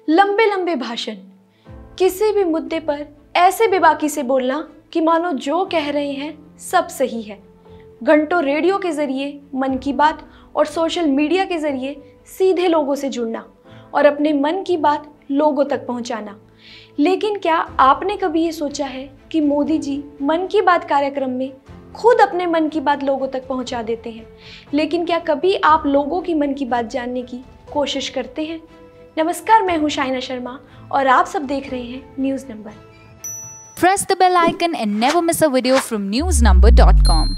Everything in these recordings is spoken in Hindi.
लंबे लंबे भाषण, किसी भी मुद्दे पर ऐसे बेबाकी से बोलना कि मानो जो कह रहे हैं सब सही है। घंटों रेडियो के जरिए मन की बात और सोशल मीडिया के जरिए सीधे लोगों से जुड़ना और अपने मन की बात लोगों तक पहुंचाना। लेकिन क्या आपने कभी ये सोचा है कि मोदी जी मन की बात कार्यक्रम में खुद अपने मन की बात लोगों तक पहुंचा देते हैं, लेकिन क्या कभी आप लोगों की मन की बात जानने की कोशिश करते हैं? नमस्कार, मैं हूं शाइना शर्मा और आप सब देख रहे हैं news number. Press the bell icon and never miss a video from newsnumber.com.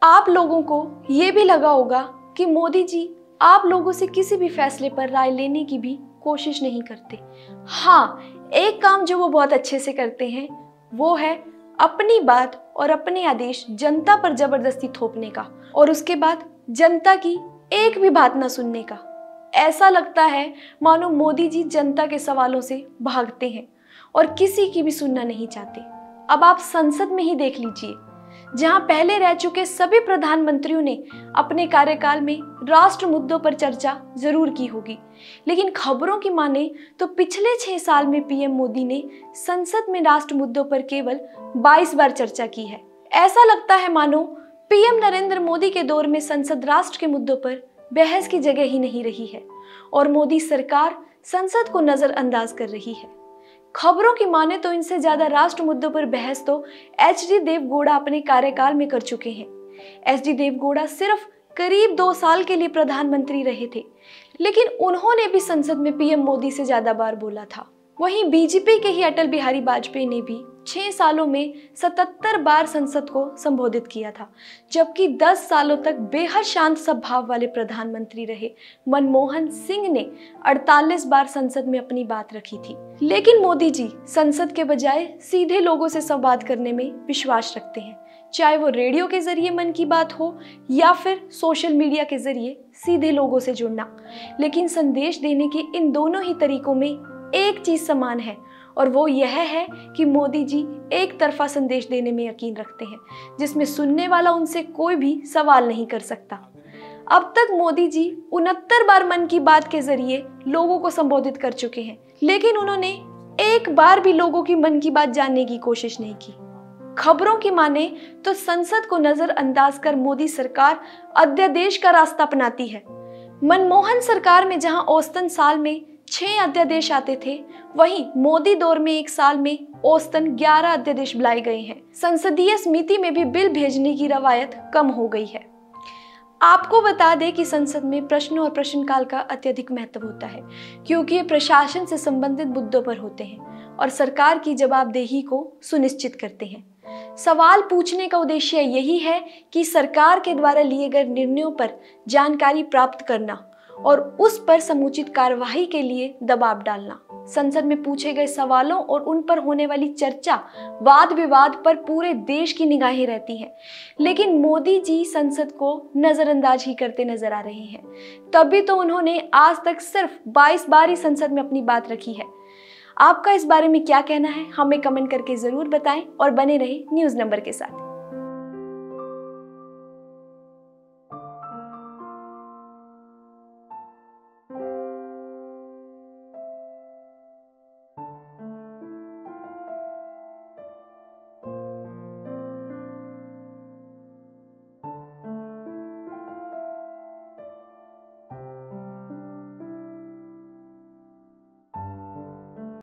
आप लोगों को ये भी लगा होगा कि मोदी जी आप लोगों से किसी भी फैसले पर राय लेने की भी कोशिश नहीं करते। हाँ, एक काम जो वो बहुत अच्छे से करते हैं वो है अपनी बात और अपने आदेश जनता पर जबरदस्ती थोपने का और उसके बाद जनता की एक भी बात न सुनने का। ऐसा लगता है मानो मोदी जी जनता के सवालों से भागते हैं और किसी की भी सुनना नहीं चाहते। अब आप संसद में ही देख लीजिए, जहां पहले रह चुके सभी प्रधानमंत्रियों ने अपने कार्यकाल में राष्ट्र मुद्दों पर चर्चा जरूर की होगी, लेकिन खबरों की माने तो पिछले 6 साल में पीएम मोदी ने संसद में राष्ट्र मुद्दों पर केवल 22 बार चर्चा की है। ऐसा लगता है मानो पीएम नरेंद्र मोदी के दौर में संसद राष्ट्र के मुद्दों पर बहस की जगह ही नहीं रही है और मोदी सरकार संसद को नजरअंदाज कर रही है। खबरों की माने तो इनसे ज्यादा राष्ट्र मुद्दों पर बहस तो एचडी देवगौड़ा अपने कार्यकाल में कर चुके हैं। एचडी देवगौड़ा सिर्फ करीब 2 साल के लिए प्रधानमंत्री रहे थे, लेकिन उन्होंने भी संसद में पीएम मोदी से ज्यादा बार बोला था। वहीं बीजेपी के ही अटल बिहारी वाजपेयी ने भी 6 सालों में 77 बार संसद को संबोधित किया था, जबकि 10 सालों तक बेहद शांत स्वभाव वाले प्रधानमंत्री रहे मनमोहन सिंह ने 48 बार संसद में अपनी बात रखी थी। लेकिन मोदी जी संसद के बजाय सीधे लोगों से संवाद करने में विश्वास रखते हैं, चाहे वो रेडियो के जरिए मन की बात हो या फिर सोशल मीडिया के जरिए सीधे लोगों से जुड़ना। लेकिन संदेश देने के इन दोनों ही तरीकों में एक चीज समान है और वो यह है कि मोदी जी एक तरफा संदेश देने में यकीन रखते हैं, जिसमें सुनने वाला उनसे कोई भी सवाल नहीं कर सकता। अब तक मोदी जी 69 बार मन की बात के जरिए लोगों को संबोधित कर चुके हैं, लेकिन उन्होंने एक बार भी लोगों की मन की बात जानने की कोशिश नहीं की। खबरों की माने तो संसद को नजरअंदाज कर मोदी सरकार अध्यादेश का रास्ता अपनाती है। मनमोहन सरकार में जहां औसतन साल में 6 अध्यादेश आते थे, वहीं मोदी दौर में एक साल में औसतन 11 अध्यादेश बुलाए गए हैं। संसदीय समिति में भी बिल भेजने की रवायत कम हो गई है। आपको बता दें कि संसद में प्रश्नों और प्रश्नकाल का अत्यधिक महत्व होता है, क्योंकि ये प्रशासन से संबंधित मुद्दों पर होते हैं और सरकार की जवाबदेही को सुनिश्चित करते हैं। सवाल पूछने का उद्देश्य यही है कि सरकार के द्वारा लिए गए निर्णयों पर जानकारी प्राप्त करना और उस पर समुचित कार्यवाही के लिए दबाव डालना। संसद में पूछे गए सवालों और उन पर होने वाली चर्चा, वाद विवाद पर पूरे देश की निगाहें रहती हैं, लेकिन मोदी जी संसद को नजरअंदाज ही करते नजर आ रहे हैं। तभी तो उन्होंने आज तक सिर्फ 22 बार ही संसद में अपनी बात रखी है। आपका इस बारे में क्या कहना है, हमें कमेंट करके जरूर बताएं और बने रहे न्यूज़ नंबर के साथ।